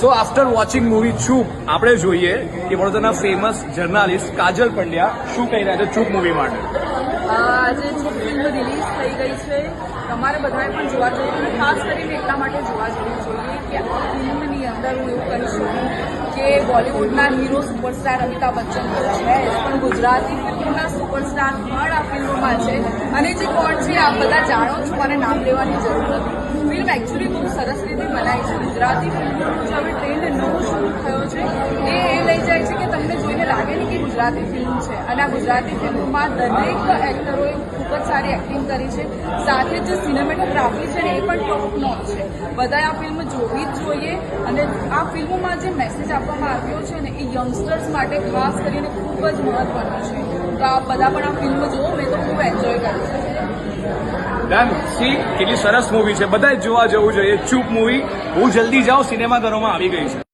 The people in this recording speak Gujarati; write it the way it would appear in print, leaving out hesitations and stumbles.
સો આફ્ટર વોચિંગ મૂવી ચૂપ આપણે જોઈએ કે વડોદરાના ફેમસ જર્નાલિસ્ટ કાજલ પંડ્યા શું કહી રહ્યા છે ચૂપ મૂવી માટે. આજે ચૂપ ફિલ્મ રિલીઝ થઈ ગઈ છે. તમારે બધાએ પણ જોવા જોઈએ અને ખાસ કરીને એટલા માટે જોવા જવું જોઈએ કે આ ફિલ્મની અંદર હું એવું કહી શકું કે બોલિવૂડના હીરો સુપરસ્ટાર અમિતાભ બચ્ચન તો છે પણ ગુજરાતી ફિલ્મના સુપરસ્ટાર પણ આ ફિલ્મમાં છે. અને જે કોણ છે આ બધા જાણો છો, મને નામ લેવાની જરૂર નથી. ફિલ્મ એકચ્યુઅલી બહુ સરસ રીતે બનાવી છે. ગુજરાતી ફિલ્મનો જે હવે ટ્રેન્ડ નવો શરૂ થયો છે એ લઈ જાય છે કે તમને જોઈને લાગે ને કે ગુજરાતી ફિલ્મ છે. અને આ ગુજરાતી ફિલ્મમાં દરેક એક્ટરોએ ખૂબ જ સારી એક્ટિંગ કરી છે. સાથે જે સિનેમેટોગ્રાફી છે ને એ પણ ટોપ નોચ છે. બધાએ આ ફિલ્મ જોવી જ જોઈએ. અને આ ફિલ્મમાં જે મેસેજ આપવામાં આવ્યો છે ને એ યંગસ્ટર્સ માટે ખાસ કરીને ખૂબ જ મહત્વનો છે. તો આ બધા પણ આ ફિલ્મ જુઓ. મેં તો ખૂબ એન્જોય કરી છે. ડન. સી કેટલી સરસ મૂવી છે, બધા જ જોવા જવું જોઈએ ચૂપ મૂવી. બહુ જલ્દી જાઓ, સિનેમાઘરોમાં આવી ગઈ છે.